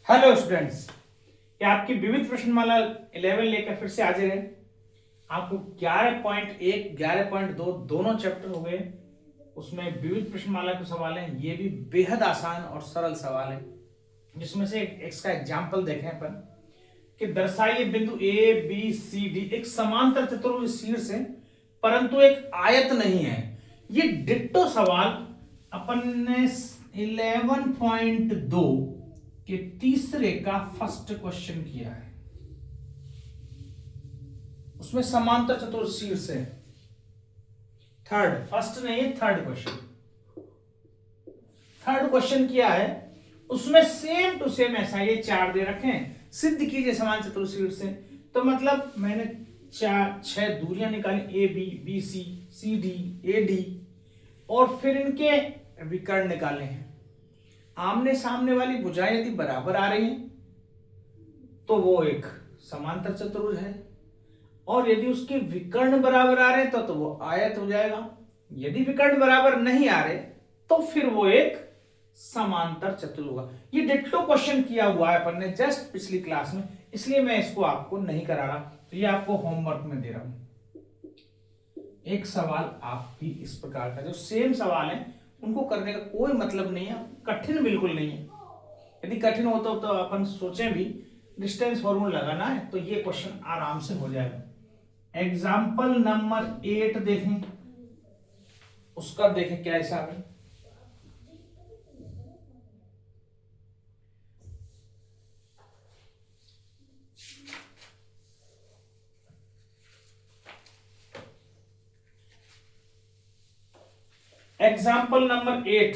Hello students, ये आपकी विविध प्रश्नमाला 11 लेकर फिर से हाजिर है। आपको 11.1 11.2 दोनों चैप्टर हो गए। उसमें विविध प्रश्नमाला के सवाल हैं, ये भी बेहद आसान और सरल सवाल है, जिसमें से इसका एग्जाम्पल देखें अपन कि दर्शाइए बिंदु ए बी सी डी एक समांतर चतुर्भुज शीर्ष है परंतु एक आयत नहीं है। ये डिट्टो सवाल अपन ने 11.2 के तीसरे का फर्स्ट क्वेश्चन किया है। उसमें समांतर चतुर्भुज शीर्ष है। फर्स्ट नहीं है, थर्ड क्वेश्चन किया है। उसमें सेम टू सेम ऐसा ये चार दे रखे हैं, सिद्ध कीजिए समान चतुर्भुज शीर्ष से। तो मतलब मैंने 6 दूरियां निकाली, A B, B C, C D, A D, और फिर इनके विकर्ण निकाले हैं। आमने सामने वाली भुजाएं यदि बराबर आ रही हैं तो वो एक समांतर चतुर्भुज है, और यदि उसके विकर्ण बराबर आ रहे तो वो आयत हो जाएगा। यदि विकर्ण बराबर नहीं आ रहे तो फिर वो एक समांतर चतुर्भुज होगा। ये डिट्टो क्वेश्चन किया हुआ है अपन ने जस्ट पिछली क्लास में, इसलिए मैं इसको आपको नहीं करा रहा, तो ये आपको होमवर्क में दे रहा हूं। एक सवाल आप भी इस प्रकार का, जो सेम सवाल है उनको करने का कोई मतलब नहीं है, कठिन बिल्कुल नहीं है। यदि कठिन होता तो अपन सोचें भी डिस्टेंस फॉर्मूला लगाना है तो ये क्वेश्चन आराम से हो जाएगा। एग्जाम्पल नंबर 8 देखें, उसका देखें क्या हिसाब है। एग्जाम्पल नंबर 8,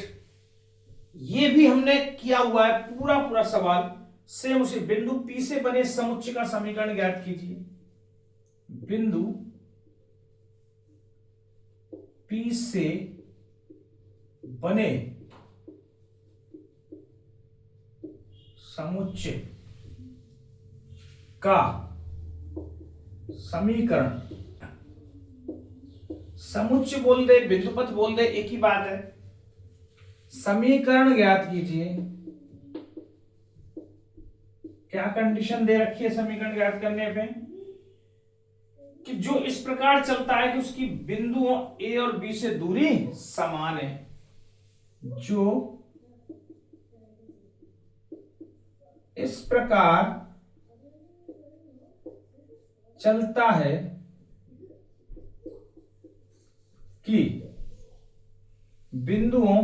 ये भी हमने किया हुआ है पूरा सवाल सेम उसी। बिंदु P से बने समुच्चय का समीकरण ज्ञात कीजिए। बिंदु P से बने समुच्चय का समीकरण, समुच्चय बोल दे बिंदुपथ बोल दे एक ही बात है। समीकरण ज्ञात कीजिए। क्या कंडीशन दे रखी है समीकरण ज्ञात करने पे कि जो इस प्रकार चलता है कि उसकी बिंदुओं ए और बी से दूरी समान है। जो इस प्रकार चलता है कि बिंदुओं,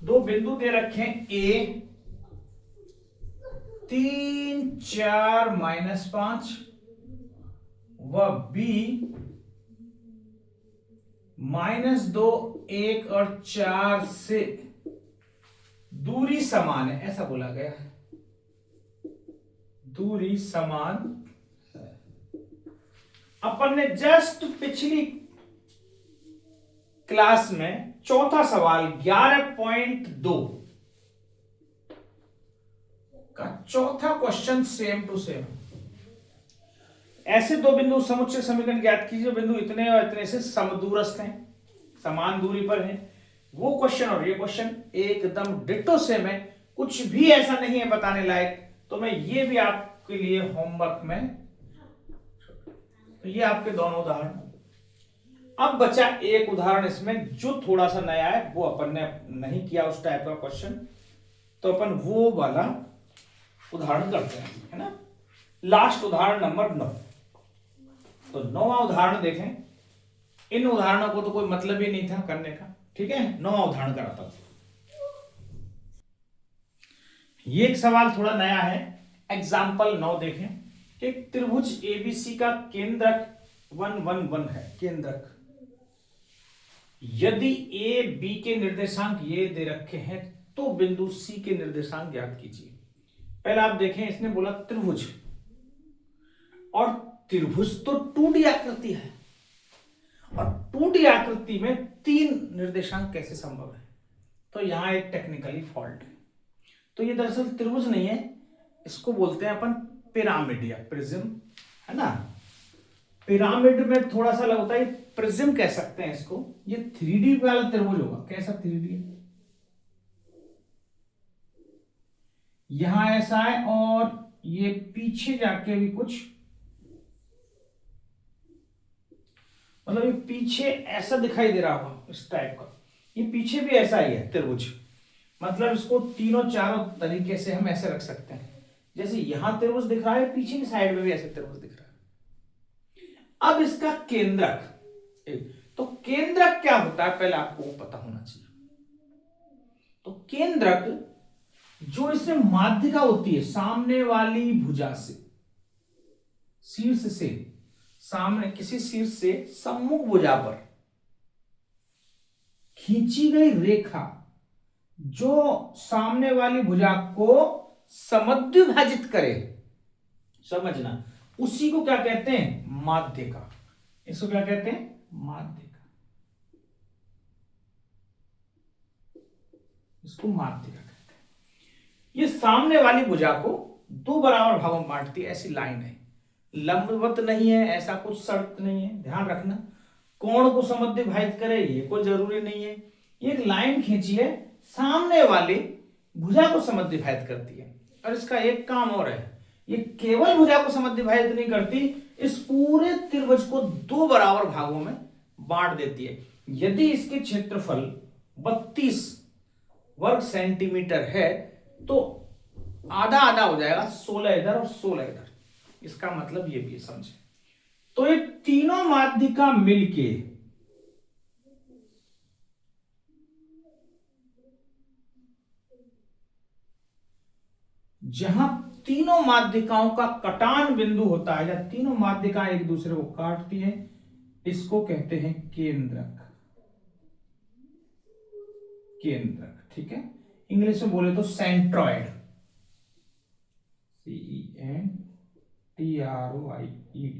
दो बिंदु दे रखे ए 3 4 -5 व बी -2 1 और 4 से दूरी समान है, ऐसा बोला गया है। दूरी समान है। अपन ने जस्ट पिछली क्लास में चौथा सवाल 11.2 का चौथा क्वेश्चन सेम टू सेम, ऐसे दो बिंदु समुच्चय समीकरण ज्ञात कीजिए। बिंदु इतने और इतने से समदूरस्थ हैं, समान दूरी पर हैं। वो क्वेश्चन और ये क्वेश्चन एकदम डिट्टो सेम है, कुछ भी ऐसा नहीं है बताने लायक। तो मैं ये भी आपके लिए होमवर्क में, तो ये आपके दोनों उदाहरण। अब बचा एक उदाहरण इसमें जो थोड़ा सा नया है, वो अपन ने नहीं किया उस टाइप का क्वेश्चन, तो अपन वो वाला उदाहरण करते हैं, है ना। लास्ट उदाहरण नंबर 9। तो 9वां उदाहरण देखें। इन उदाहरणों को तो कोई मतलब ही नहीं था करने का, ठीक है। 9वां उदाहरण कराता हूं। ये एक सवाल थोड़ा नया है। एग्जाम्पल 9 देखें। एक त्रिभुज एबीसी का केंद्रक 1 1 1 है। केंद्रक यदि ए बी के निर्देशांक ये दे रखे हैं तो बिंदु सी के निर्देशांक ज्ञात कीजिए। पहले आप देखें, इसने बोला त्रिभुज, और त्रिभुज तो 2D आकृति है, और 2D आकृति में 3 निर्देशांक कैसे संभव है। तो यहां एक टेक्निकली फॉल्ट है। तो ये दरअसल त्रिभुज नहीं है, इसको बोलते हैं अपन पिरामिड या प्रिज्म, है ना। पिरामिड में थोड़ा सा लगता है, प्रिज्म कह सकते हैं इसको। ये 3D वाला त्रिभुज होगा। कैसा 3D? यहां ऐसा है और ये पीछे जाके भी कुछ, मतलब ये पीछे ऐसा दिखाई दे रहा होगा इस टाइप का, ये पीछे भी ऐसा ही है त्रिभुज। मतलब इसको तीनों चारों तरीके से हम ऐसे रख सकते हैं, जैसे यहां त्रिभुज दिख रहा है, पीछे की साइड में भी ऐसे त्रिभुज दिख रहा है। अब इसका केंद्रक, तो केंद्रक क्या होता है पहले आपको वो पता होना चाहिए। तो केंद्रक जो इसमें माध्यिका होती है सामने वाली भुजा से, शीर्ष से, सामने किसी शीर्ष से सम्मुख भुजा पर खींची गई रेखा जो सामने वाली भुजा को समद्विभाजित करे, समझना, उसी को क्या कहते हैं, माध्यिका। इसको क्या कहते हैं, माध्यिका। इसको माध्यिका कहते हैं। ये सामने वाली भुजा को दो बराबर भागों में बांटती है, ऐसी लाइन है, लंबवत नहीं है, ऐसा कुछ शर्त नहीं है, ध्यान रखना। कोण को समद्विभाजित करे ये कोई जरूरी नहीं है, एक लाइन खींची है सामने वाले भुजा को समद्विभाजित करती है। और इसका एक काम और है, ये केवल भुजा को समद्विभाजित नहीं करती, इस पूरे त्रिभुज को दो बराबर भागों में बांट देती है। यदि इसके क्षेत्रफल 32 वर्ग सेंटीमीटर है तो आधा आधा हो जाएगा, 16 इधर और 16 इधर। इसका मतलब ये भी समझे। तो ये तीनों माध्यिका मिलके जहां तीनों माध्यिकाओं का कटान बिंदु होता है, जहां तीनों माध्यिकाएं एक दूसरे को काटती हैं, इसको कहते हैं केंद्रक। केंद्रक, ठीक है। इंग्लिश में बोले तो सेंट्रॉइड, CENTROIED,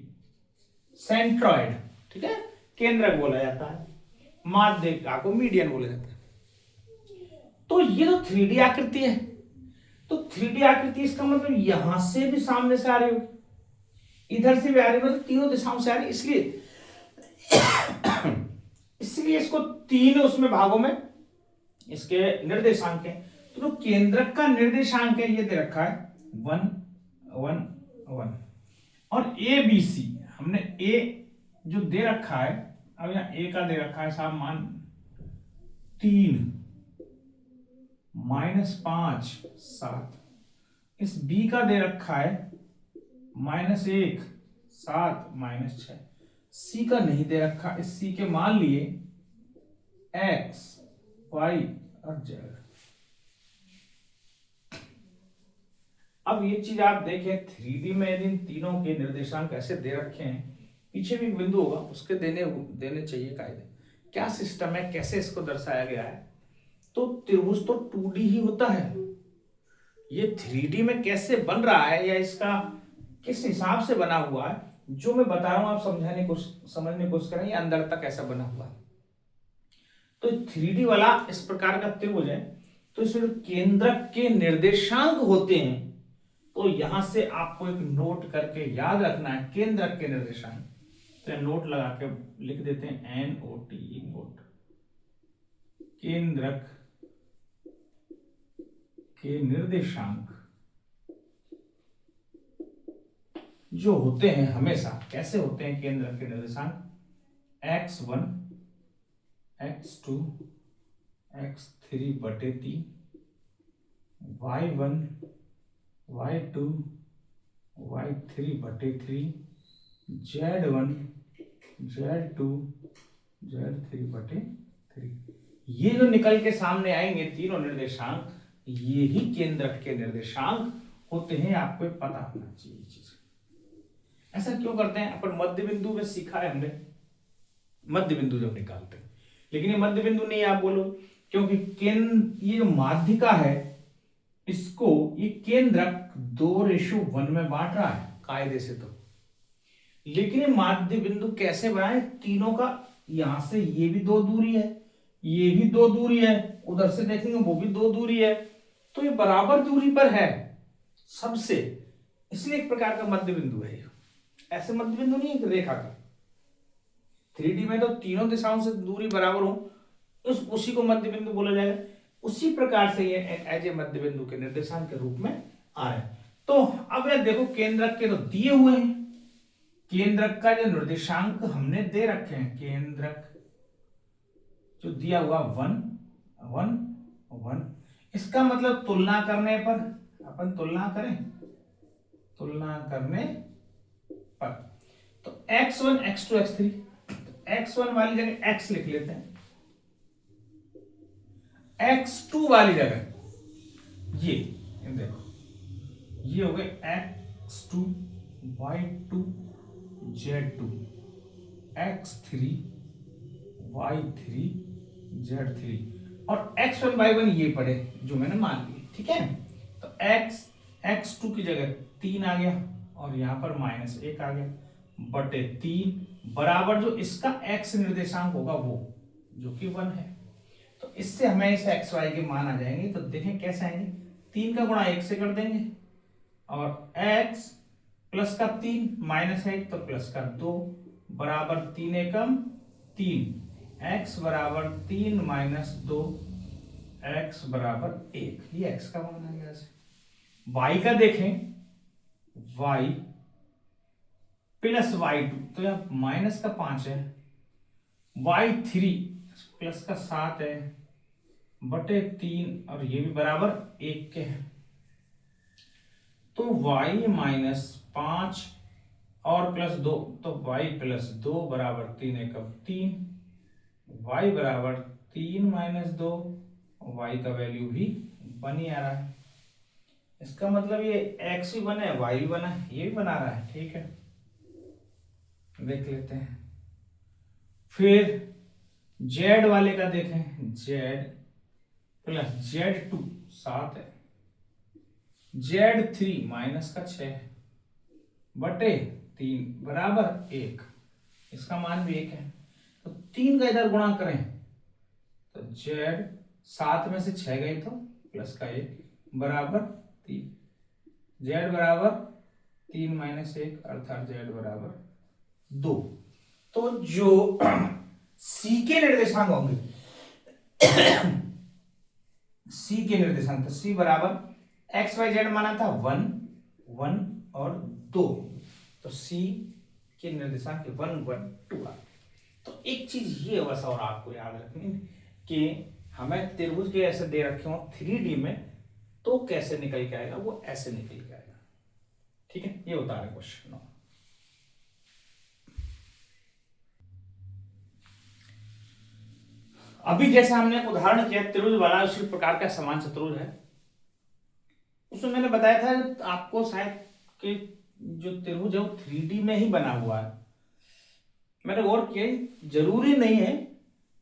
सेंट्रॉइड, ठीक है, केंद्रक बोला जाता है। माध्यिका को मीडियन बोला जाता है। तो ये तो 3D आकृति है, तो 3D आकृति इसका मतलब यहां से भी सामने से आ रही होगी, इधर से भी आ रही, मतलब तीनों दिशाओं से आ रही, इसलिए इसको तीन उसमें भागों में इसके निर्देशांक है। तो जो केंद्रक का निर्देशांक है ये दे रखा है 1 1 1, और ए बी सी हमने ए जो दे रखा है, अब यहाँ ए का दे रखा है साहब मान 3 -5 7, इस बी का दे रखा है -1 7 -6, सी का नहीं दे रखा, इस सी के मान लिए x y और z। अब ये चीज आप देखें 3D में यदि इन तीनों के निर्देशांक ऐसे दे रखे हैं, पीछे भी एक बिंदु होगा उसके देने चाहिए कायदे, क्या सिस्टम है, कैसे इसको दर्शाया गया है। तो त्रिभुज तो 2D ही होता है, ये 3D में कैसे बन रहा है या इसका किस हिसाब से बना हुआ है, जो मैं बता रहा हूं आप समझने की कोशिश करें, ये अंदर तक ऐसा बना हुआ है। तो 3D वाला इस प्रकार का त्रिभुज है, तो इसमें केंद्रक के निर्देशांक होते हैं, तो यहां से आपको एक नोट करके याद रखना है केंद्रक के निर्देशांक, तो नोट लगा के लिख देते हैं NOT, नोट। केंद्रक के निर्देशांक जो होते हैं हमेशा कैसे होते हैं, केंद्रक के निर्देशांक x1 x2 x3 बटे 3, y1 y2 y3 बटे 3, z1 z2 z3 बटे 3। ये जो निकल के सामने आएंगे तीनों निर्देशांक, ये ही केंद्रक के निर्देशांक होते हैं, आपको पता होना चाहिए चीज। ऐसा क्यों करते हैं, अपन मध्य बिंदु में सीखा है हमने, मध्य बिंदु जब निकालते हैं, लेकिन ये मध्य बिंदु नहीं आप बोलो, क्योंकि ये जो माध्यिका है इसको ये केंद्रक 2:1 में बांट रहा है कायदे से। तो लेकिन ये माध्य बिंदु कैसे बनाए, तीनों का यहां से ये भी 2 दूरी है, ये भी 2 दूरी है, उधर से देखेंगे वो भी 2 दूरी है, तो ये बराबर दूरी पर है सबसे, इसलिए एक प्रकार का मध्य बिंदु है। ऐसे मध्य बिंदु नहीं है रेखा का, 3D में तो तीनों दिशाओं से दूरी बराबर हो, उसी को मध्य बिंदु बोला जाएगा। उसी प्रकार से ये एज ए मध्य बिंदु के निर्देशांक के रूप में आ रहे हैं। तो अब ये देखो केंद्रक के तो दिए हुए हैं, केंद्रक का जो निर्देशांक हमने दे रखे हैं, केंद्रक जो दिया हुआ 1 1 1, इसका मतलब तुलना करने पर, अपन तुलना करें, तुलना करने पर तो x1 x2 x3, x1 वाली जगह x लिख लेते हैं, x2 वाली जगह ये देखो, ये हो गए x2 y2 z2 x3 y3 z3 और x1 y1 ये पड़े जो मैंने मान लिए, ठीक है। तो x2 की जगह 3 आ गया और यहां पर -1 आ गया बटे 3 बराबर जो इसका x निर्देशांक होगा वो जो कि 1 है। तो इससे हमें इस एक्स वाई के मान आ जाएंगे। तो देखें कैसे आएंगे, 3 का गुणा 1 से कर देंगे और x प्लस का 3 -1 तो प्लस का 2 बराबर 3 एकम 3, x बराबर 3 - 2 x बराबर 1, ये x का मान आ गया। y का देखें, y प्लस y2 तो यहाँ माइनस का 5 है, y3 प्लस का 7 है बटे 3 और ये भी बराबर 1 के हैं। तो y -5 और प्लस 2 तो y प्लस 2 बराबर 3 एकम 3, y बराबर 3 - 2, y का वैल्यू भी 1 ही आ रहा है। इसका मतलब ये x भी बना है, y भी बना है, ये भी बना रहा है, ठीक है। देख लेते हैं फिर z वाले का देखें, z प्लस z2 7 है, z3 माइनस का 6 है बटे 3 बराबर 1, इसका मान भी 1 है। तो 3 का इधर गुणा करें तो z 7 में से 6 गए तो प्लस का 1 बराबर 3, z बराबर 3 - 1 अर्थात z बराबर 2। तो जो c के निर्देशांक होंगे c के निर्देशांक, तो c बराबर एक्स वाई जेड माना था 1 1 और 2, तो c के निर्देशांक 1 1 2 आ। तो एक चीज ये बस और आपको याद रखनी कि हमें त्रिभुज के ऐसे दे रखे हो 3D में तो कैसे निकल के आएगा, वो ऐसे निकल के आएगा, ठीक है। ये होता है क्वेश्चन। अभी जैसे हमने एक उदाहरण किया त्रिभुज वाला, उसी प्रकार का समान चतुर्भुज है, उसमें मैंने बताया था आपको शायद कि जो त्रिभुज है वो 3D में ही बना हुआ है। मैंने गौर किया जरूरी नहीं है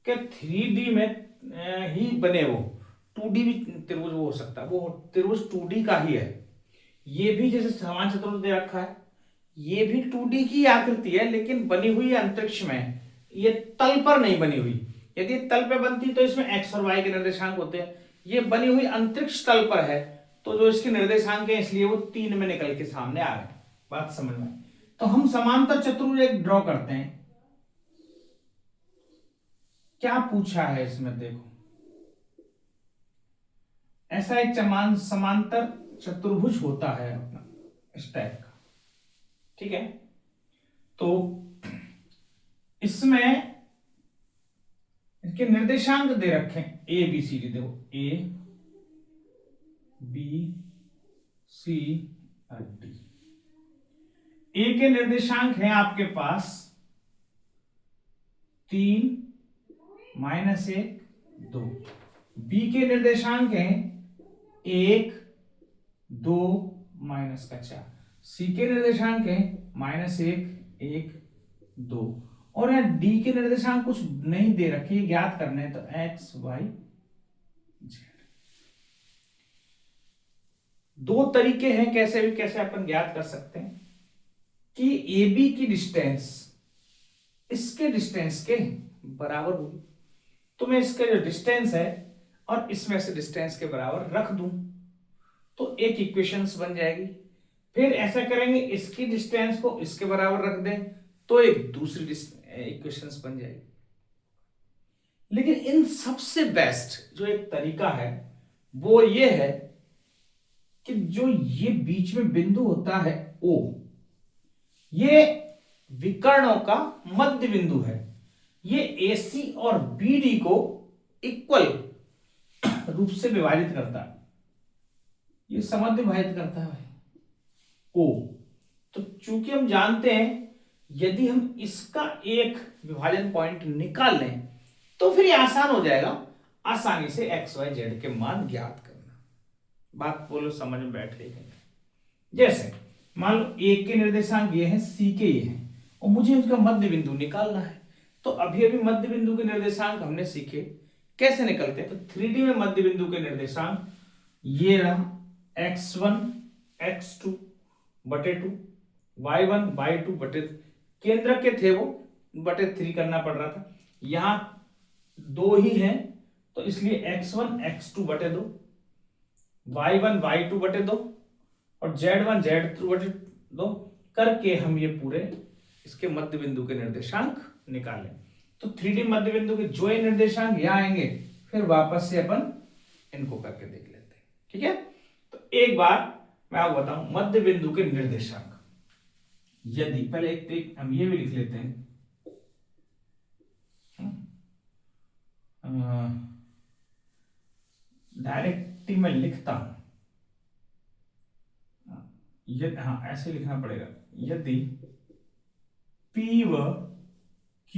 कि 3D में ही बने, वो 2D भी त्रिभुज वो हो सकता है, वो त्रिभुज 2D का ही है। ये भी जैसे समान चतुर्भुज दे रखा है, ये भी 2D की आकृति है लेकिन बनी हुई अंतरिक्ष में, ये तल पर नहीं बनी हुई। यदि तल पे बनती तो इसमें x और y के निर्देशांक होते हैं, ये बनी हुई अंतरिक्ष तल पर है तो जो इसके निर्देशांक है इसलिए वो 3 में निकल के सामने आ रहे हैं। बात समझ में? तो हम समांतर चतुर्भुज एक ड्रॉ करते हैं। क्या पूछा है इसमें, देखो ऐसा एक समांतर चतुर्भुज होता है अपना इस टाइप का, ठीक है। तो इसमें इनके निर्देशांक दे रखे हैं ए बी सी डी, देखो ए बी सी और डी। ए के निर्देशांक हैं आपके पास 3 -1 2, बी के निर्देशांक हैं 1 2 -4, सी के निर्देशांक हैं -1 1 2, और यहाँ डी के निर्देशांक कुछ नहीं दे रखे, ज्ञात करने हैं, तो एक्स वाई जेड। दो तरीके हैं कैसे अपन ज्ञात कर सकते हैं कि ए बी की डिस्टेंस इसके डिस्टेंस के बराबर होगी। तो मैं इसका जो डिस्टेंस है और इसमें से डिस्टेंस के बराबर रख दूं तो एक इक्वेशंस बन जाएगी। फिर ऐसा करेंगे इसकी डिस्टेंस को इसके बराबर रख दें तो एक दूसरी इक्वेशंस बन जाएगी। लेकिन इन सबसे बेस्ट जो एक तरीका है वो ये है कि जो ये बीच में बिंदु होता है ओ, ये विकर्णों का मध्य बिंदु है। ये AC और BD को इक्वल रूप से विभाजित करता है, ये समद्वि विभाजित करता है ओ। तो चूंकि हम जानते हैं यदि हम इसका एक विभाजन पॉइंट निकाल लें तो फिर ये आसान हो जाएगा आसानी से XYZ के मान ज्ञात करना। बात बोलो समझ में बैठ गई है? जैसे मान लो A के निर्देशांक ये हैं, C के ये हैं, और मुझे इनका मध्य बिंदु निकालना है। तो अभी अभी मध्य बिंदु के निर्देशांक हमने सीखे कैसे निकलते हैं। तो 3D में मध्य बिंदु के निर्देशांक ये रहा x1 x2 बटे 2, y1 y2 बटे, केंद्र के थे वो बटे 3 करना पड़ रहा था, यहां दो ही हैं तो इसलिए x1 x2 बटे 2, y1 y2 बटे 2 और z1 z2 बटे 2 करके हम ये पूरे इसके मध्य बिंदु के निर्देशांक निकालें। तो 3D मध्य बिंदु के जो ये निर्देशांक यहां आएंगे फिर वापस से अपन इनको करके देख लेते हैं, ठीक है। तो एक बार मैं आपको बताऊं मध्य बिंदु के निर्देशांक, यदि पहले एक हम ये भी लिख लेते हैं, डायरेक्ट मैं लिखता हूं, हाँ ऐसे लिखना पड़ेगा, यदि P व Q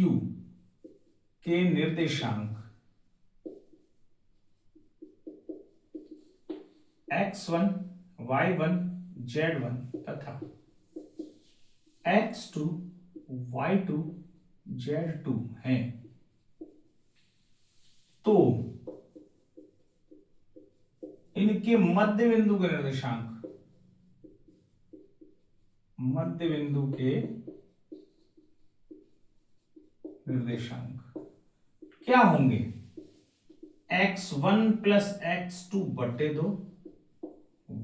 के निर्देशांक x1 y1 z1 तथा x2 y2 z2 हैं तो इनके मध्य बिंदु के निर्देशांक, मध्य बिंदु के निर्देशांक क्या होंगे, x1 प्लस x2 बटे 2,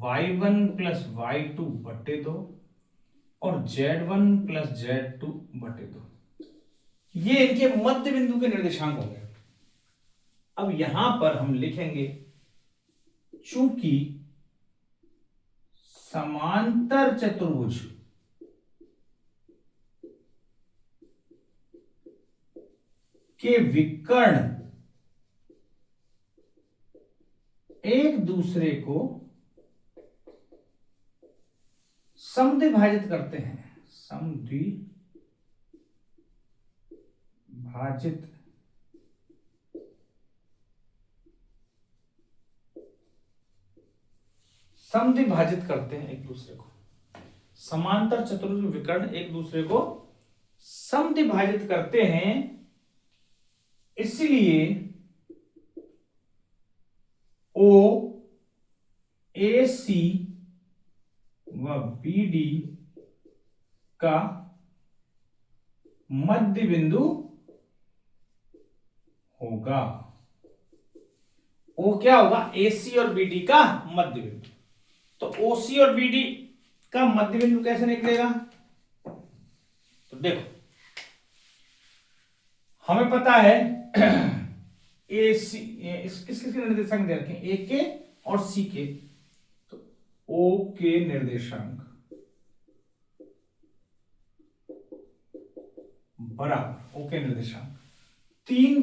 y1 प्लस y2 बटे 2 और z1 प्लस z2 बटे 2। ये इनके मध्य बिंदु के निर्देशांक होंगे। अब यहां पर हम लिखेंगे चूंकि समांतर चतुर्भुज के विकर्ण एक दूसरे को समद्विभाजित करते हैं, समद्विभाजित करते हैं एक दूसरे को, समांतर चतुर्भुज विकर्ण एक दूसरे को समद्विभाजित करते हैं, इसलिए ओ AC व BD का मध्य बिंदु होगा। ओ क्या होगा, AC और BD का मध्य बिंदु। तो OC और BD का मध्य बिंदु कैसे निकलेगा, तो देखो हमें पता है AC किस किसके निर्देशांक दे रखे हैं, A के और C के, तो O के निर्देशांक बराबर O के निर्देशांक 3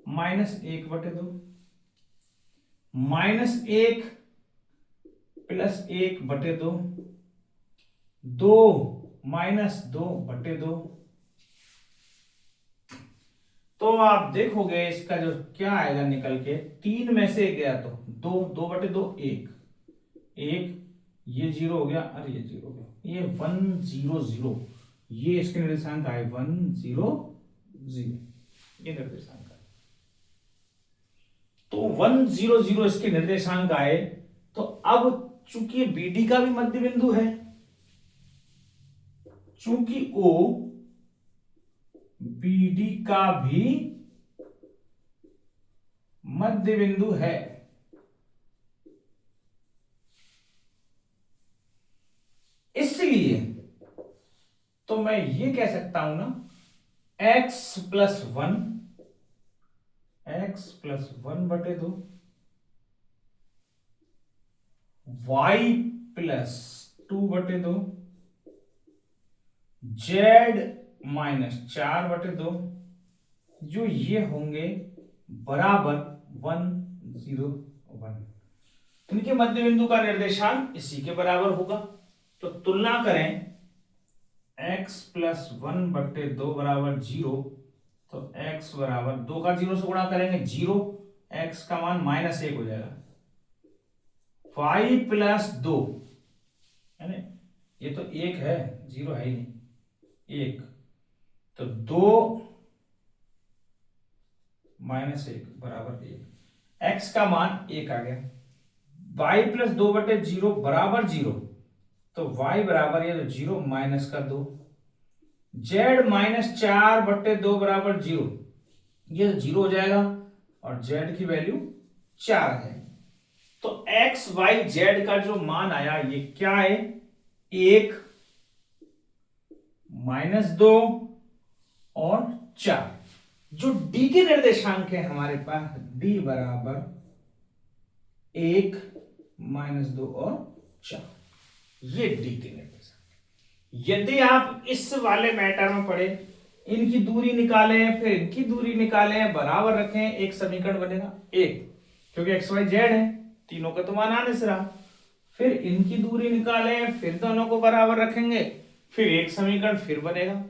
-1 बटे 2 -1 प्लस 1 बटे 2 2 -2 बटे 2। तो आप देखोगे इसका जो क्या आएगा निकल के, 3 में से गया तो 2, 2 बटे 2 1, ये 0 हो गया, अरे ये 0 हो गया, ये 1 0 0, ये इसके निर्देशांक आए 1 0 0, ये निर्देशांक आए। तो 1 0 0 इसके निर्देशांक आए। तो अब चूंकि BD का भी मध्य बिंदु है, चूंकि O BD का भी मध्य बिंदु है, इसलिए तो मैं ये कह सकता हूं ना x + 1 x plus 1/2 y plus 2/2 z minus 4/2 जो ये होंगे बराबर 1, 0, 1। इनके मध्य बिंदु का निर्देशांक इसी के बराबर होगा। तो तुलना करें x प्लस 1/2 बराबर 0, तो x बराबर 2 का 0 से गुणा करेंगे 0, x का मान -1 हो जाएगा। y प्लस 2 है ना, ये तो 1 है, 0 है ही नहीं, 1, तो 2 -1 बराबर 1, x का मान 1 आ गया। y प्लस 2/0 बराबर 0, तो y बराबर ये तो 0 माइनस का 2, z माइनस 4/2 बराबर 0, ये 0 हो जाएगा और z की वैल्यू 4 है। तो x y z का जो मान आया ये क्या है, 1, -2 और 4। जो d के निर्देशांक है हमारे पास d बराबर 1, -2 और 4, ये d के निर्देशांक। यदि आप इस वाले मैटर में पढ़े, इनकी दूरी निकालें फिर इनकी दूरी निकालें बराबर रखें, एक समीकरण बनेगा 1, क्योंकि एक्स वाई जेड है, तीनों का तो मान आने से रहा। फिर इनकी दूरी निकालें फिर दोनों को बराबर रखेंगे, फिर एक समीकरण फिर बनेगा।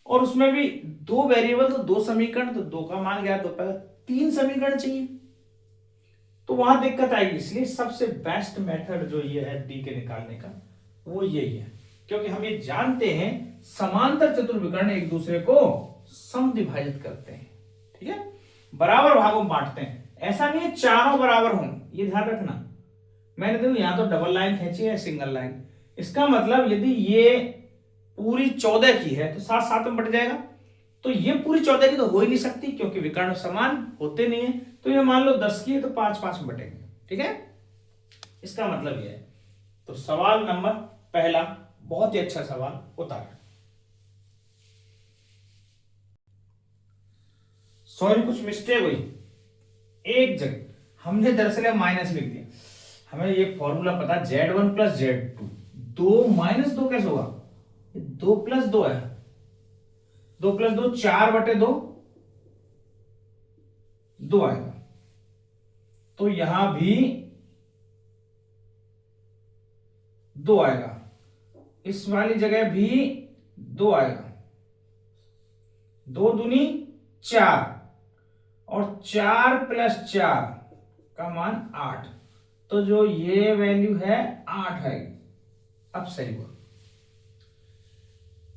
और उसमें भी 2 वेरिएबल तो 2 समीकरण, तो 2 का मान गया, 2 पहले 3 समीकरण चाहिए, तो वहां दिक्कत आएगी। इसलिए सबसे बेस्ट मेथड जो ये है डी के निकालने का वो यही है, क्योंकि हम ये जानते हैं समांतर चतुर्विकर्ण एक दूसरे को समद्विभाजित करते हैं, ठीक है, बराबर भागों में बांटते हैं। ऐसा नहीं है चारों बराबर हों, ये ध्यान रखना। मैंने देखो यहां तो डबल लाइन खींची है, सिंगल लाइन, इसका मतलब यदि ये पूरी 14 की है तो 7 में बट जाएगा, तो ये पूरी 14 की तो हो ही नहीं सकती, क्योंकि विकर्ण समान होते नहीं है। तो ये मान लो 10 की है तो 5 में बटेंगे, ठीक है, इसका मतलब ये है। तो सवाल नंबर पहला बहुत ही अच्छा सवाल उतारा। सॉरी कुछ मिस्टेक हुई एक जगह, हमने दरअसल माइनस लिख दिया। हमें ये फॉर्मूला पता Z1 प्लस Z2, 2 - 2 कैसे होगा, 2 + 2 है, 2 + 2 4/2 2 आएगा। तो यहां भी 2 आएगा, इस वाली जगह भी 2 आएगा, 2 दूनी 4 और 4 + 4 का मान 8, तो जो ये वैल्यू है 8 है। अब सही हुआ,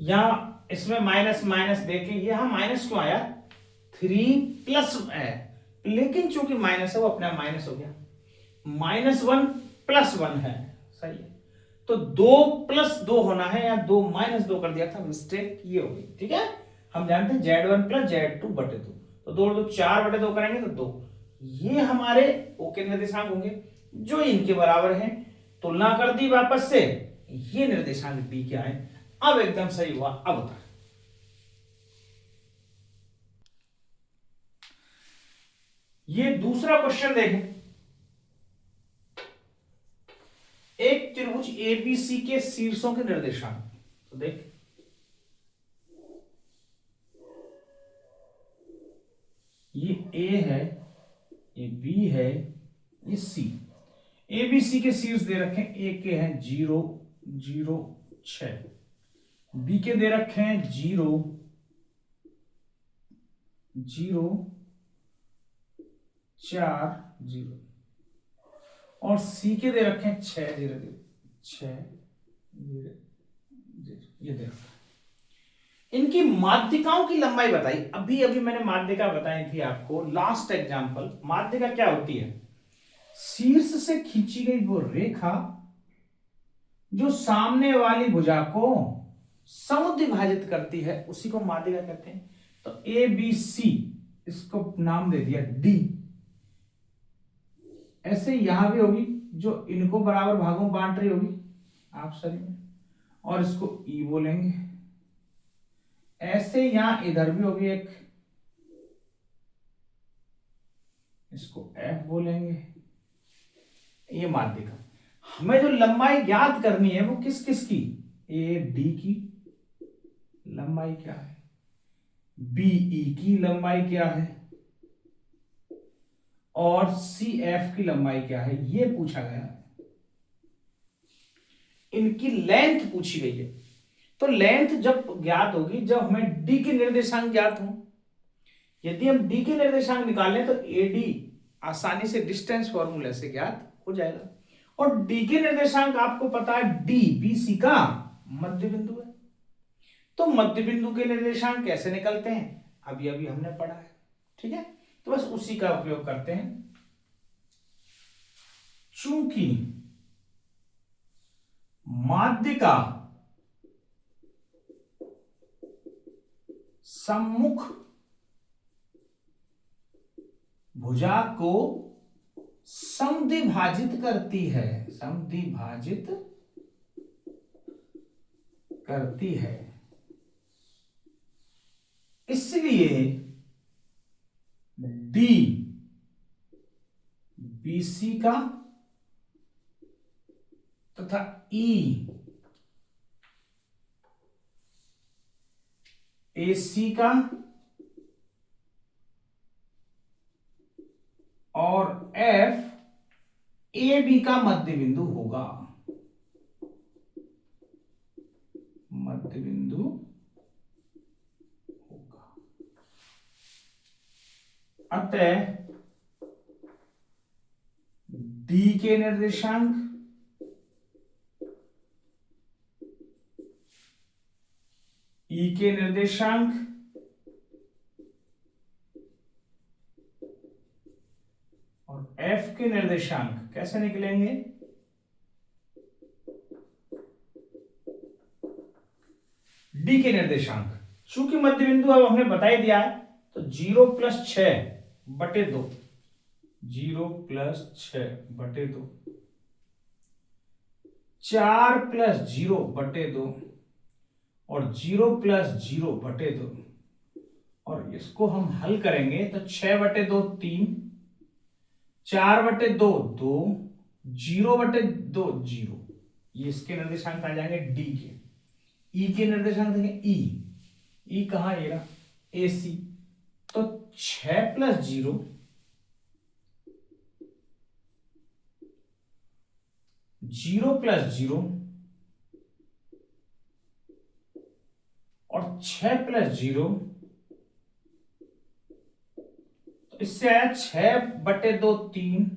यहां इसमें माइनस माइनस देखे, यहां माइनस क्यों आया, 3 + है, लेकिन चूंकि माइनस है वो अपने आप माइनस हो गया, -1 + 1 है, सही है। तो 2 + 2 होना है, या 2 - 2 कर दिया था, मिस्टेक ये हो गई, ठीक है। हम जानते हैं Z1 + Z2/2, तो 2 4/2 करेंगे तो 2, ये हमारे ओ के निर्देशांक होंगे जो इनके बराबर हैं। तुलना कर दी वापस से, ये निर्देशांक डी क्या है, अब एकदम सही हुआ। अब बता, ये दूसरा क्वेश्चन देखें, एक त्रिभुज एबीसी के शीर्षों के निर्देशांक, तो देख ये ए है, ये बी है, ये सी, एबीसी के शीर्ष दे रखे हैं, ए के हैं 0, 0, 6, बी के दे रखे हैं 0, 0, 4, 0, और सी के दे रखे हैं 6, 0, 6, 0, 0, ये दे रखा। इनकी माध्यिकाओं की लंबाई बताई, अभी अभी मैंने माध्यिका बताई थी आपको लास्ट एग्जांपल। माध्यिका क्या होती है, शीर्ष से खींची गई वो रेखा जो सामने वाली भुजा को समद्विभाजित करती है, उसी को माध्यिका कहते हैं। तो ए बी सी, इसको नाम दे दिया डी। ऐसे यहां भी होगी जो इनको बराबर भागों में बांट रही होगी आप सभी में, और इसको ई बोलेंगे। ऐसे यहां इधर भी होगी एक, इसको एफ बोलेंगे। ये माध्यिका। हमें जो लंबाई ज्ञात करनी है वो किस किस की, ए डी की लंबाई क्या है, बीई की लंबाई क्या है, और सी एफ की लंबाई क्या है, ये पूछा गया है। इनकी लेंथ पूछी गई है। तो लेंथ जब ज्ञात होगी जब हमें डी के निर्देशांक ज्ञात हो। यदि हम डी के निर्देशांक निकालें तो एडी आसानी से डिस्टेंस फॉर्मूला से ज्ञात हो जाएगा। और डी के निर्देशांक आपको पता है डी बीसी का मध्य बिंदु है। तो मध्य बिंदु के निर्देशांक कैसे निकलते हैं अभी अभी हमने पढ़ा है, ठीक है। तो बस उसी का उपयोग करते हैं। चूंकि माध्यिका सम्मुख भुजा को समद्विभाजित करती है, समद्विभाजित करती है, इसलिए डी बीसी का तथा ई एसी का और एफ ए बी का मध्य बिंदु होगा, मध्य बिंदु होगा। अतः डी के निर्देशांक ई के निर्देशांक और एफ के निर्देशांक कैसे निकलेंगे, डी के निर्देशांक। चूंकि मध्य बिंदु अब हमने बता ही दिया है तो 0+6/2, 0+6/2, 4+0/2 और 0+0/2, और इसको हम हल करेंगे तो 6/2 3, 4/2 2, 0/2 0। ये इसके निर्देशांक आ जाएंगे डी के। ई के निर्देशांक देंगे ई कहां ये रहा ए सी, तो 6+0 0+0 और 6+0, तो इससे आया 6/2 3,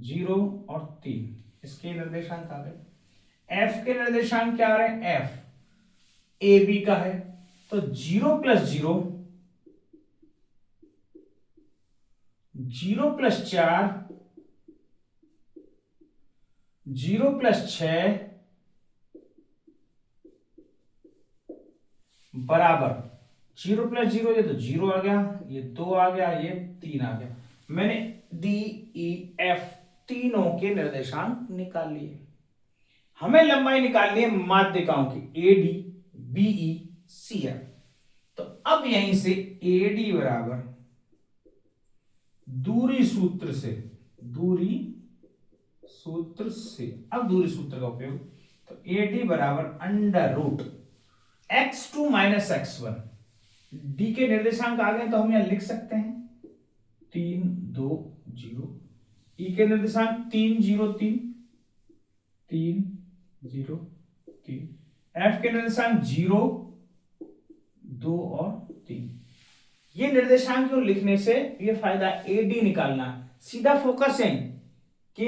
0 और 3। इसके निर्देशांक आ गए। एफ के निर्देशांक क्या आ रहे हैं, एफ ए बी का है तो 0+0, 0+4, 0+6 बराबर 0+0, ये तो 0 आ गया, ये 2 आ गया, ये 3 आ गया। मैंने डी ई एफ तीनों के निर्देशांक निकाल लिए। हमें लंबाई निकालनी है माध्यिकाओं की A D BE C F. तो अब यहीं से ए डी बराबर दूरी सूत्र से, दूरी सूत्र से, अब दूरी सूत्र का उपयोग, तो ए डी बराबर √x2 - x1। डी के निर्देशांक आ गए तो हम यहां लिख सकते हैं 3 2 0। ई के निर्देशांक 3 0 3, 3 0 3। एफ के निर्देशांक 0 2 और 3। ये निर्देशांक जो लिखने से ये फायदा एडी निकालना, सीधा फोकस है कि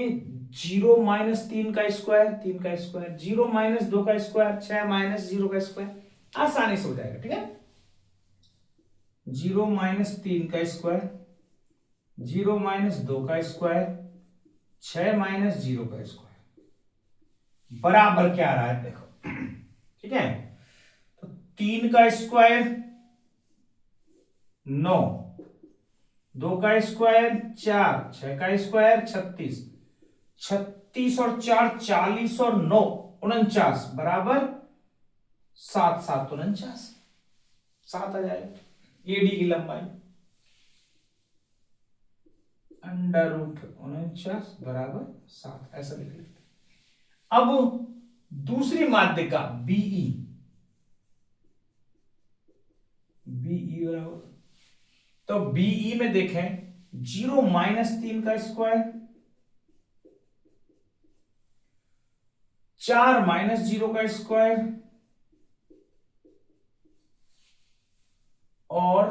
0 - 3 का स्क्वायर 3 का स्क्वायर, 0 - 2 का स्क्वायर 6 - 0 का स्क्वायर, आसानी से हो जाएगा, ठीक है। 0 - 3 का स्क्वायर, 0 - 2 का स्क्वायर, 6 - 0 का स्क्वायर बराबर क्या आ रहा है देखो, ठीक है। तो 3 का स्क्वायर 9, 2 का स्क्वायर 4, 6 का स्क्वायर 36, 36 और 4 40 और 9 49 बराबर 7 7 49, 7 आ जाएगा एडी की लंबाई। √49 बराबर 7, ऐसा लिख लेते हैं। अब दूसरी माध्यिका बीई, बीई बराबर, तो बीई में देखें 0 - 3 का स्क्वायर, 4 - 0 का स्क्वायर और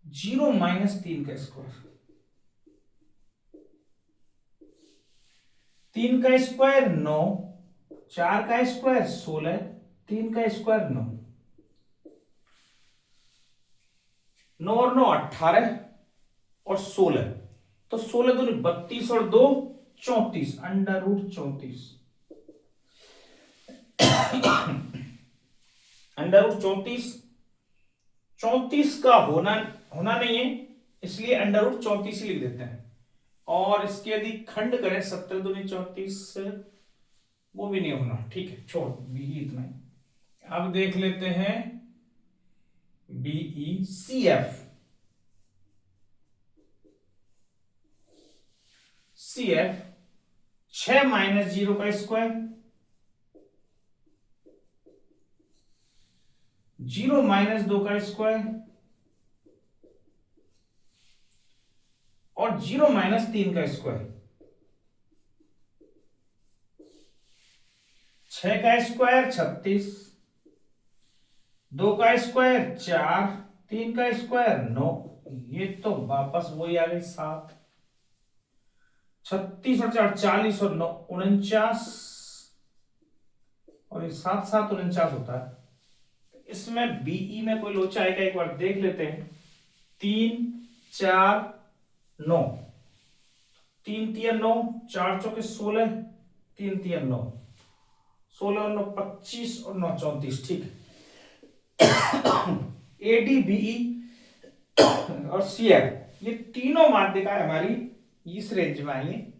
0 - 3 का स्क्वायर। 3 का स्क्वायर 9, 4 का स्क्वायर 16, 3 का स्क्वायर 9, 9 और 9 18 और 16, तो 16 दूनी 32 और 2 34, √34, √34, 34 का होना नहीं है, इसलिए √34 ही लिख देते हैं। और इसके यदि खंड करें 17 दूनी 34, वो भी नहीं होना, ठीक है, छोड़ बीई इतना ही। अब देख लेते हैं बीई सीएफ, सीएफ 6 - 0 का स्क्वायर, 0 - 2 का स्क्वायर और 0 - 3 का स्क्वायर। 6 का स्क्वायर 36, 2 का स्क्वायर 4, 3 का स्क्वायर 9, ये तो वापस वही आ गई 7, 36 और 4 40 और 9 49, और ये 7 7 49 होता है। इसमें बीई में कोई लोचा आएगा, एक बार देख लेते हैं। 3 4 9, 3 3 9, 4 चौके 16, 3 3 9, 16 और 9 25 और 9 34, ठीक है। एडी बीई और सीएफ, ये तीनों माध्यिकाएं हमारी इस रेंज में आई है।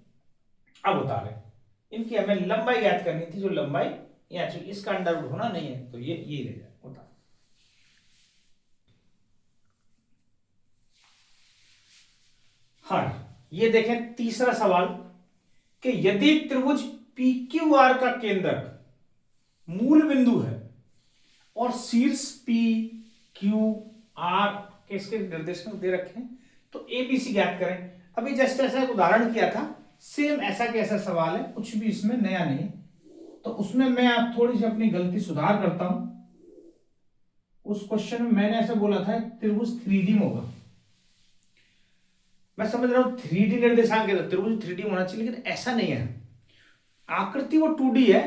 अब बता रहे इनकी हमें लंबाई ज्ञात करनी थी, जो लंबाई या इसका अंडर रूट होना नहीं है, तो ये रह जाए होता। हाँ, ये देखें तीसरा सवाल कि यदि त्रिभुज PQR का केंद्रक मूल बिंदु है और शीर्ष PQR के इसके निर्देशांक दे रखे हैं, तो ABC ज्ञात करें। अभी जस्ट ऐसा एक उदाहरण किया था, सेम ऐसा कैसा सवाल है, कुछ भी इसमें नया नहीं, तो उसमें मैं आप थोड़ी सी अपनी गलती सुधार करता हूं। उस क्वेश्चन में मैंने ऐसा बोला था त्रिभुज 3D में होगा, मैं समझ रहा हूं 3D निर्देशांक है तो त्रिभुज 3D में होना चाहिए, लेकिन ऐसा नहीं है। आकृति वो 2D है,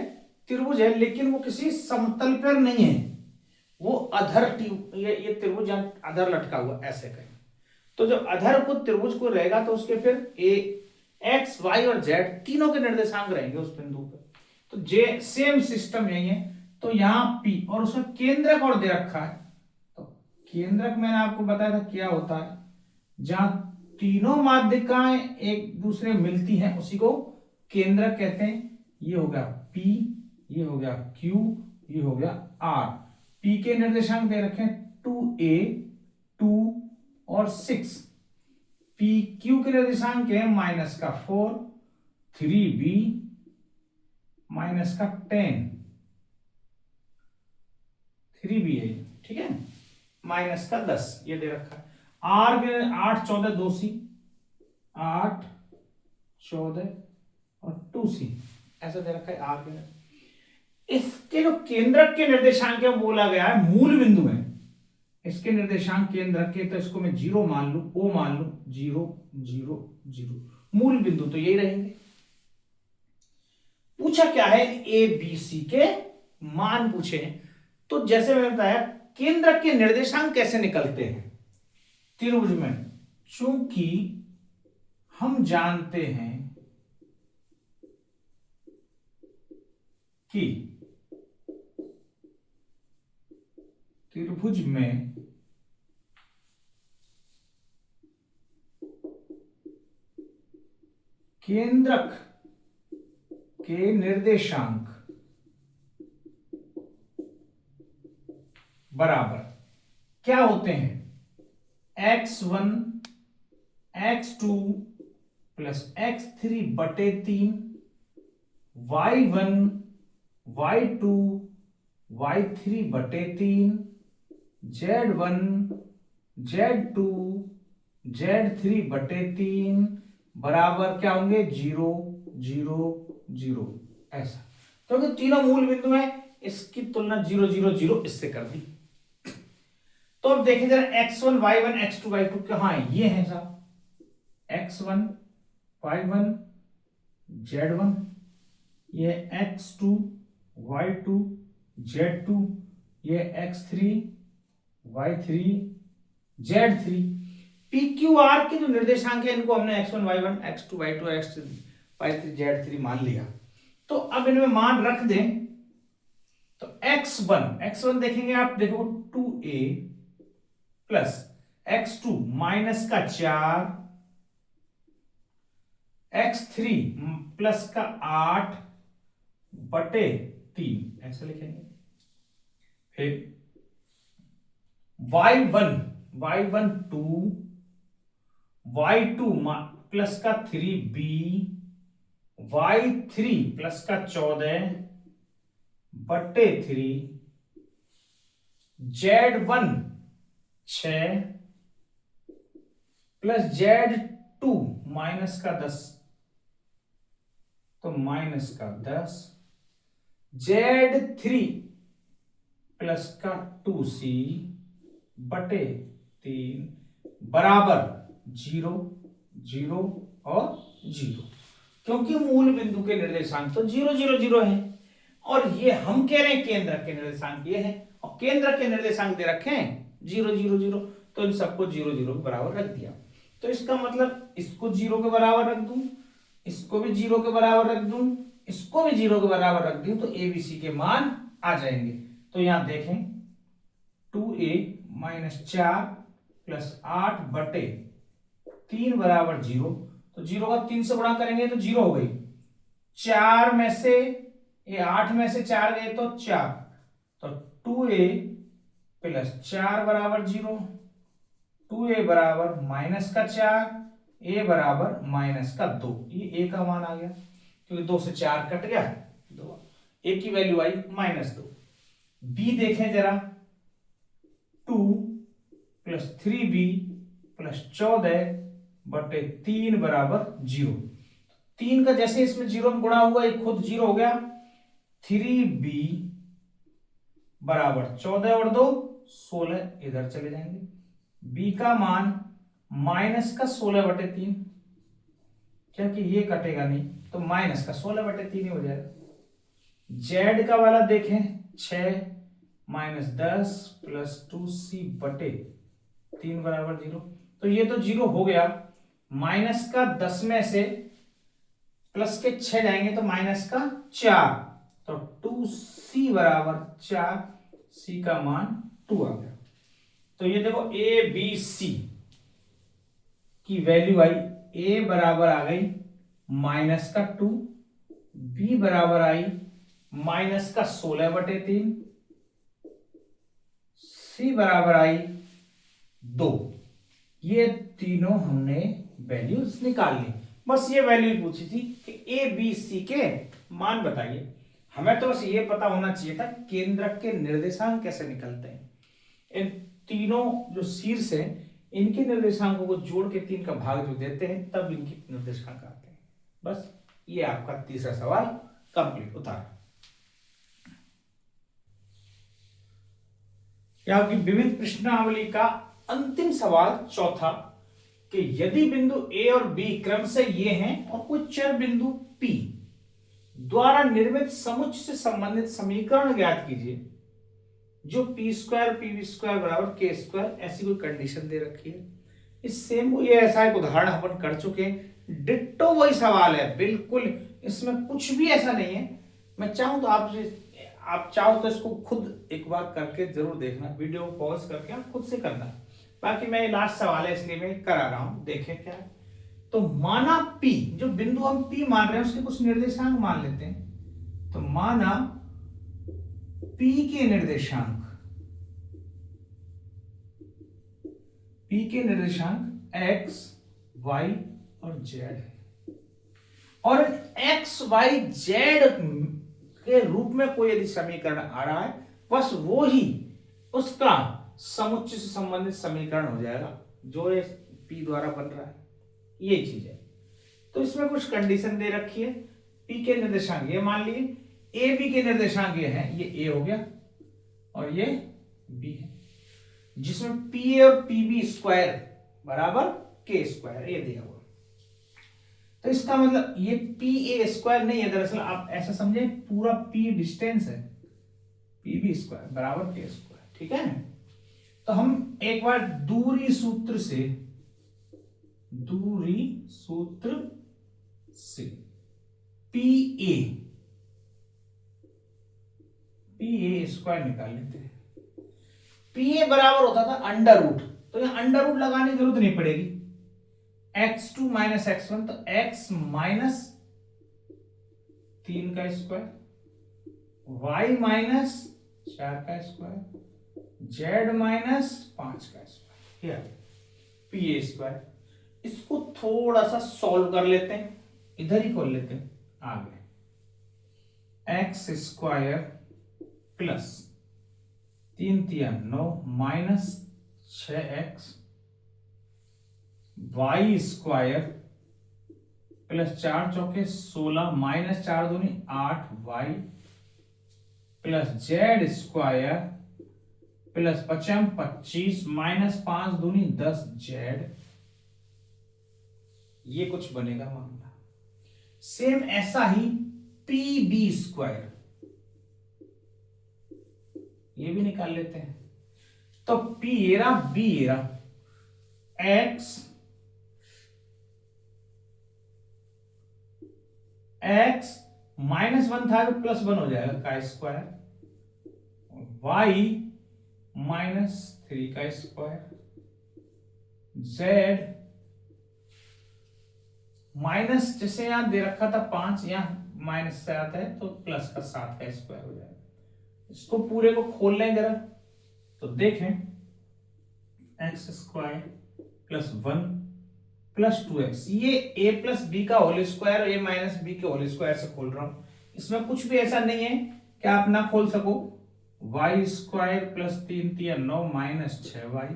त्रिभुज है, लेकिन वो किसी समतल पर नहीं है, वो अधर, ये त्रिभुज अधर लटका हुआ ऐसे कहीं। तो जब अधर को त्रिभुज को रहेगा तो उसके फिर एक्स वाई और जेड तीनों के निर्देशांक रहेंगे उस बिंदु पर। तो जे सेम सिस्टम यही है, तो यहाँ P और उसमें केंद्रक और दे रखा है। तो केंद्रक मैंने आपको बताया था क्या होता है, जहां तीनों माध्यिकाएं एक दूसरे मिलती हैं उसी को केंद्रक कहते हैं। ये हो गया P, ये हो गया Q, ये हो गया R। P के निर्देशांक दे रखे हैं 2a, 2 और 6। PQ के निर्देशांक है -4, 3b, -10, 3b है, ठीक है, -10 ये दे रखा है। R के 8 14 2c, 8 14 और 2c ऐसा दे रखा है R के। इसके जो केंद्रक के निर्देशांक है बोला गया है मूल बिंदु है, इसके निर्देशांक केंद्रक के, तो इसको मैं 0 मान लू, O मान लू, 0 0 0, मूल बिंदु तो यही रहेंगे। पूछा क्या है, ABC के मान पूछे हैं। तो जैसे मैंने बताया केंद्रक के निर्देशांक कैसे निकलते हैं त्रिभुज में, चूंकि हम जानते हैं कि त्रिभुज में केंद्रक के निर्देशांक बराबर क्या होते हैं, x1 x2 plus x3/3 y1 y2 y3/3 z1 z2 z3/3 बराबर क्या होंगे 0 0 0 ऐसा, क्योंकि तीनों मूल बिंदु है, इसकी तुलना 0 0 0 इससे कर दी। तो अब देखें जरा x1 y1 x2 y2 कहां है, ये है साहब x1 y1 z1, ये x2 y2 z2, ये x3 y3 z3। P Q R के जो निर्देशांक है इनको हमने x1 y1 x2 y2 x3 y3 z3 मान लिया। तो अब इनमें मान रख दें, तो x1 देखेंगे आप, देखो 2a प्लस x2 माइनस का 4 x3 प्लस का 8/3 ऐसे लिखेंगे। फिर y1 2 y2 प्लस का 3b y3 प्लस का 14/3 z1 6 प्लस z2 माइनस का 10, तो माइनस का 10 z3 प्लस का 2c/3 बराबर 0 0 और 0, क्योंकि मूल बिंदु के निर्देशांक तो 0 0 0 है, और ये हम कह रहे हैं केंद्र के निर्देशांक ये है, और केंद्र के निर्देशांक दे रखे हैं 0 0 0, तो इन सबको 0 0 के बराबर रख दिया। तो इसका मतलब इसको 0 के बराबर रख दूं, इसको भी 0 के बराबर रख दूं, इसको भी 0 के बराबर रख दूं, तो एबीसी के मान आ जाएंगे। तो यहां देखें 2a माइनस 4 प्लस 8/3 बराबर 0, तो 0 का 3 से गुणा करेंगे तो 0 हो गई। 4 में से ये 8 में से 4 गए तो 4, तो 2a प्लस 4 बराबर 0, 2a बराबर माइनस का 4, a बराबर माइनस का 2, ये a का मान आ गया, क्योंकि 2 से 4 कट गया, 2 a की वैल्यू आई -2। b देखें जरा, 2 प्लस 3b प्लस 14/3 बराबर 0। 3 का जैसे इसमें 0 में गुणा हुआ, ये खुद 0 हो गया। 3b बराबर 14 और 2 16, इधर चले जाएंगे। b का मान माइनस का 16/3, क्योंकि ये कटेगा नहीं, तो माइनस का 16/3 ही हो जाएगा। z का वाला देखें, 6 माइनस 10 प्लस 2c/3 बराबर 0, तो ये तो 0 हो गया। माइनस का 10 में से प्लस के 6 जाएंगे तो माइनस का 4, तो 2c बराबर 4, c का मान 2 आ गया। तो ये देखो a b c की वैल्यू आई, a बराबर आ गई माइनस का 2, b बराबर आई माइनस का 16/3, c बराबर आई 2। ये तीनों हमने वैल्यूज निकाल ली। बस ये वैल्यू पूछी थी कि ए बी सी के मान बताइए। हमें तो बस ये पता होना चाहिए था केंद्रक के निर्देशांक कैसे निकलते हैं। इन तीनों जो शीर्ष हैं इनके निर्देशांकों को जोड़ के 3 का भाग जो देते हैं तब इनके निर्देशांक आते हैं। बस ये आपका तीसरा सवाल कंप्लीट उतारा। यह आपकी विविध प्रश्नावली का अंतिम सवाल चौथा, कि यदि बिंदु ए और बी क्रमशः ये हैं और कोई चर बिंदु पी द्वारा निर्मित समुच्चय से संबंधित समीकरण ज्ञात कीजिए जो p² pv² बराबर k², ऐसी कोई कंडीशन दे रखी है। इस सेम ये ऐसा एक उदाहरण अपन कर चुके हैं, डिट्टो वही सवाल है बिल्कुल, इसमें कुछ भी ऐसा नहीं है। मैं चाहूं तो आप चाहो तो इसको खुद एक बार करके जरूर देखना, वीडियो पॉज करके आप खुद से करना। बाकी मैं लास्ट सवाल है इसलिए मैं करा रहा हूं, देखें क्या है। तो माना P, जो बिंदु हम P मान रहे हैं उसके कुछ निर्देशांक मान लेते हैं। तो माना P के निर्देशांक x, y और z है। और एक्स वाई जेड के रूप में कोई यदि समीकरण आ रहा है, बस वो ही उसका समुच्चय से संबंधित समीकरण हो जाएगा जो ये पी द्वारा बन रहा है, ये चीज है। तो इसमें कुछ कंडीशन दे रखी है। पी के निर्देशांक ये मान लिए, ए बी के निर्देशांक ये है, ये ए हो गया और ये बी है, जिसमें पी ए और पी बी स्क्वायर बराबर के स्क्वायर ये दिया हुआ। तो इसका मतलब ये पी ए स्क्वायर नहीं है, दरअसल आप ऐसा समझे पूरा पी डिस्टेंस है, पी बी स्क्वायर बराबर के स्क्वायर, ठीक है। तो हम एक बार दूरी सूत्र से पी ए स्क्वायर निकाल लेते हैं। पी ए बराबर होता था अंडर रूट, तो यहां अंडर रूट लगाने की जरूरत नहीं पड़ेगी। x2 माइनस x1, तो x माइनस 3 का स्क्वायर, y माइनस 4 का स्क्वायर, z माइनस 5 का स्क्वायर, पी ए स्क्वायर। इसको थोड़ा सा सॉल्व कर लेते हैं, इधर ही खोल लेते हैं आगे। X square plus 3 3 9 minus 6x, y square plus 4 चौके 16 माइनस 4 दूनी 8 y plus z square plus 55 25 minus 5 दूनी 10 जेड, ये कुछ बनेगा मामला। सेम ऐसा ही पी बी स्क्वायर, ये भी निकाल लेते हैं। तो पी एरा बी एरा एक्स माइनस 1 था तो प्लस 1 हो जाएगा का स्क्वायर, वाई माइनस 3 का स्क्वायर, जेड माइनस, जैसे यहां दे रखा था 5, यहां माइनस से आता है तो प्लस का 7 का स्क्वायर हो जाएगा। इसको पूरे को खोल लें जरा, तो देखें x square plus 1 plus 2x, ये a प्लस बी का होल स्क्वायर और a माइनस बी के होल स्क्वायर से खोल रहा हूं। इसमें कुछ भी ऐसा नहीं है कि आप ना खोल सको। Y square plus 3 3 9 minus 6y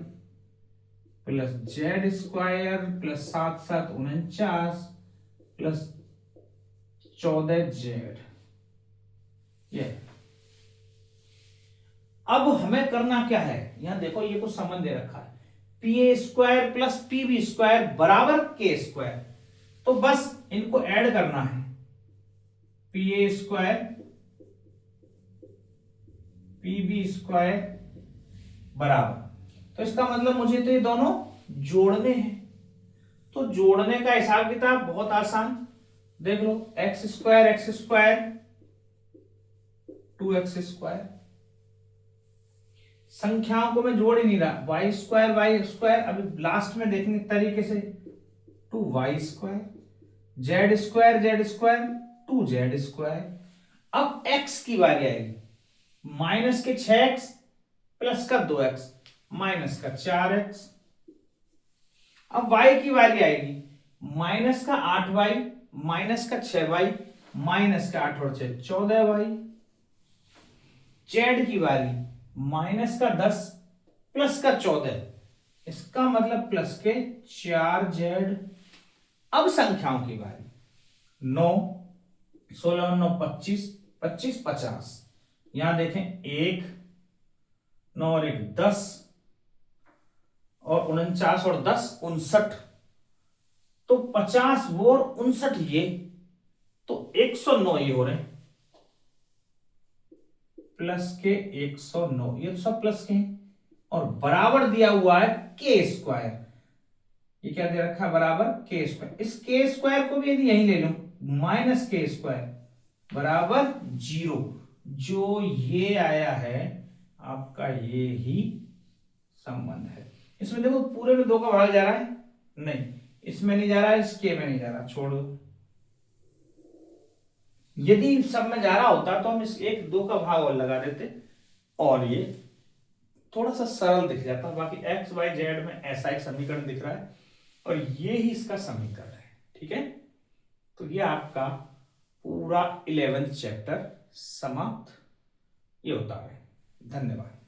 plus z square plus 7 7 49 plus 14 z. ये अब हमें करना क्या है, यहां देखो ये कुछ संबंध दे रखा है, P A square plus P B square बराबर के स्क्वायर। तो बस इनको ऐड करना है, P A square P B square बराबर, तो इसका मतलब मुझे तो ये दोनों जोड़ने हैं। तो जोड़ने का हिसाब किताब बहुत आसान, देख लो एक्स स्क्वायर 2x स्क्वायर, संख्याओं को मैं जोड़ ही नहीं रहा, वाई स्क्वायर अभी लास्ट में देखने तरीके से 2y square, Z square 2z square. अब x की बारी आएगी, माइनस के 6x प्लस का 2x माइनस का 4x। अब y की बारी आएगी, माइनस का 8y माइनस का 6y माइनस का 8 और 6 14y। z की बारी, माइनस का 10 प्लस का 14, इसका मतलब प्लस के 4z। अब संख्याओं की बारी, 9 16 9 25 25 50, यहां देखें 1 9 और 1 10 और 49 और 10 59, तो 50 वो और 59 ये, तो 109 ये हो रहे हैं, प्लस के 109, ये तो सब प्लस के हैं और बराबर दिया हुआ है के स्क्वायर। ये क्या दे रखा है, बराबर के स्क्वायर। इस के स्क्वायर को भी यदि यही ले लो, माइनस के स्क्वायर बराबर 0, जो ये आया है आपका ये ही संबंध है। इसमें देखो पूरे में 2 का भाग जा रहा है, नहीं इसमें नहीं जा रहा है, इस के में नहीं जा रहा, छोड़ दो। यदि सब में जा रहा होता तो हम इस 1 2 का भाग और लगा देते और ये थोड़ा सा सरल दिख जाता। बाकी एक्स वाई जेड में ऐसा एक समीकरण दिख रहा है और ये ही इसका समीकरण है, ठीक है। तो ये आपका पूरा 11th चैप्टर समाप्त ये होता है। धन्यवाद।